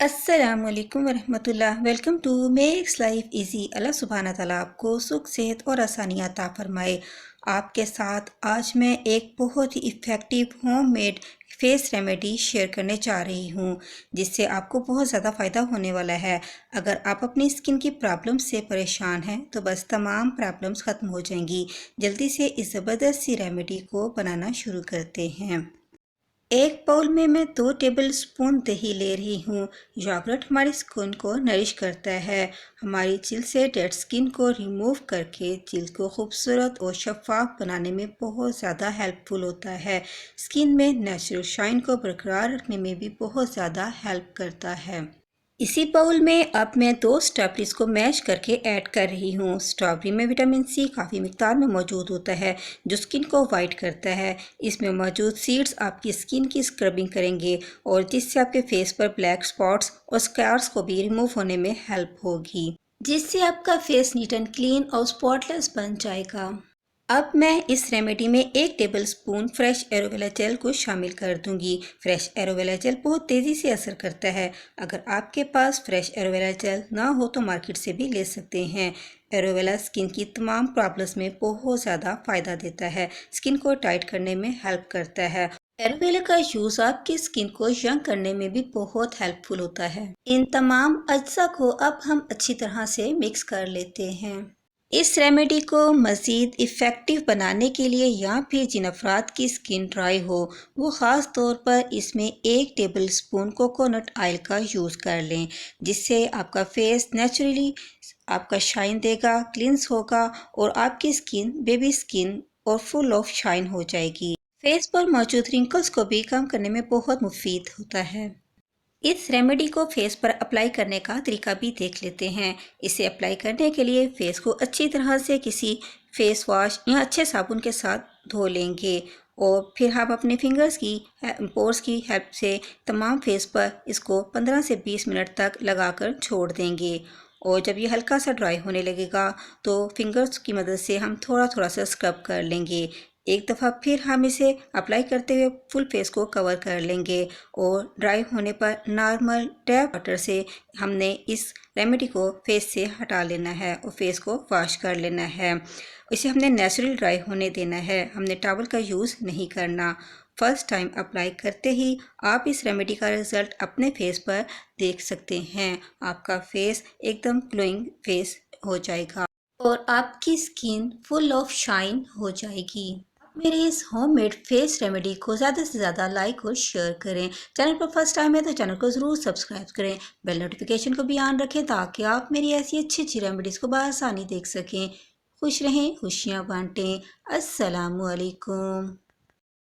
السلام علیکم ورحمۃ اللہ۔ Welcome to Makes Life Easy. اللہ سبحانہ تعالیٰ آپ کو سکھ، صحت اور آسانیاں عطا فرمائے۔ آپ کے ساتھ آج میں ایک بہت ہی effective home made face remedy share کرنے جا رہی ہوں، جس سے آپ کو بہت زیادہ فائدہ ہونے والا ہے۔ اگر آپ اپنی اسکن کی پرابلم سے پریشان ہیں تو بس تمام پرابلمز ختم ہو جائیں گی۔ جلدی سے اس زبردست سی ریمیڈی کو بنانا شروع کرتے ہیں۔ ایک باؤل میں 2 ٹیبل سپون دہی لے رہی ہوں۔ یاگرٹ ہماری اسکن کو نرش کرتا ہے، ہماری جلد سے ڈیڈ اسکن کو ریموو کر کے جلد کو خوبصورت اور شفاف بنانے میں بہت زیادہ ہیلپ فل ہوتا ہے۔ اسکن میں نیچرل شائن کو برقرار رکھنے میں بھی بہت زیادہ ہیلپ کرتا ہے۔ اسی باؤل میں اب میں 2 اسٹرابیریز کو میش کر کے ایڈ کر رہی ہوں۔ اسٹرابیری میں وٹامن سی کافی مقدار میں موجود ہوتا ہے، جو اسکن کو وائٹ کرتا ہے۔ اس میں موجود سیڈز آپ کی اسکن کی اسکربنگ کریں گے اور جس سے آپ کے فیس پر بلیک اسپاٹس اور اسکارس کو بھی ریموو ہونے میں ہیلپ ہوگی، جس سے آپ کا فیس نیٹ اینڈ کلین اور اسپاٹ لیس بن جائے گا۔ اب میں اس ریمیڈی میں 1 tablespoon fresh aloe vera gel کو شامل کر دوں گی۔ فریش ایلوویرا جیل بہت تیزی سے اثر کرتا ہے۔ اگر آپ کے پاس فریش ایلوویرا جیل نہ ہو تو مارکیٹ سے بھی لے سکتے ہیں۔ ایلوویرا اسکن کی تمام پرابلمس میں بہت زیادہ فائدہ دیتا ہے، اسکن کو ٹائٹ کرنے میں ہیلپ کرتا ہے۔ ایلوویرا کا یوز آپ کی اسکن کو ینگ کرنے میں بھی بہت ہیلپ فل ہوتا ہے۔ ان تمام اجزاء کو اب ہم اچھی طرح سے مکس کر لیتے ہیں۔ اس ریمیڈی کو مزید افیکٹو بنانے کے لیے یا پھر جن افراد کی اسکن ڈرائی ہو وہ خاص طور پر اس میں 1 ٹیبل سپون کوکونٹ آئل کا یوز کر لیں، جس سے آپ کا فیس نیچرلی آپ کا شائن دے گا، کلینس ہوگا اور آپ کی اسکن بیبی اسکن اور فل آف شائن ہو جائے گی۔ فیس پر موجود رنکلز کو بھی کم کرنے میں بہت مفید ہوتا ہے۔ اس ریمیڈی کو فیس پر اپلائی کرنے کا طریقہ بھی دیکھ لیتے ہیں۔ اسے اپلائی کرنے کے لیے فیس کو اچھی طرح سے کسی فیس واش یا اچھے صابن کے ساتھ دھو لیں گے اور پھر ہم اپنے فنگرز کی پورس کی ہیلپ سے تمام فیس پر اس کو 15 سے 20 منٹ تک لگا کر چھوڑ دیں گے، اور جب یہ ہلکا سا ڈرائی ہونے لگے گا تو فنگرز کی مدد سے ہم تھوڑا تھوڑا سا اسکرب کر لیں گے۔ ایک دفعہ پھر ہم اسے اپلائی کرتے ہوئے فل فیس کو کور کر لیں گے اور ڈرائی ہونے پر نارمل ٹیپ واٹر سے ہم نے اس ریمیڈی کو فیس سے ہٹا لینا ہے اور فیس کو واش کر لینا ہے۔ اسے ہم نے نیچرل ڈرائی ہونے دینا ہے، ہم نے ٹاول کا یوز نہیں کرنا۔ فرسٹ ٹائم اپلائی کرتے ہی آپ اس ریمیڈی کا رزلٹ اپنے فیس پر دیکھ سکتے ہیں۔ آپ کا فیس ایک دم گلوئنگ فیس ہو جائے گا اور آپ کی اسکن فل آف شائن ہو جائے گی۔ میرے اس ہوم میڈ فیس ریمیڈی کو زیادہ سے زیادہ لائک اور شیئر کریں۔ چینل پر فرسٹ ٹائم ہے تو چینل کو ضرور سبسکرائب کریں، بیل نوٹیفیکیشن کو بھی آن رکھیں تاکہ آپ میری ایسی اچھی ریمیڈیز کو بآسانی دیکھ سکیں۔ خوش رہیں، خوشیاں بانٹیں۔ السلام علیکم۔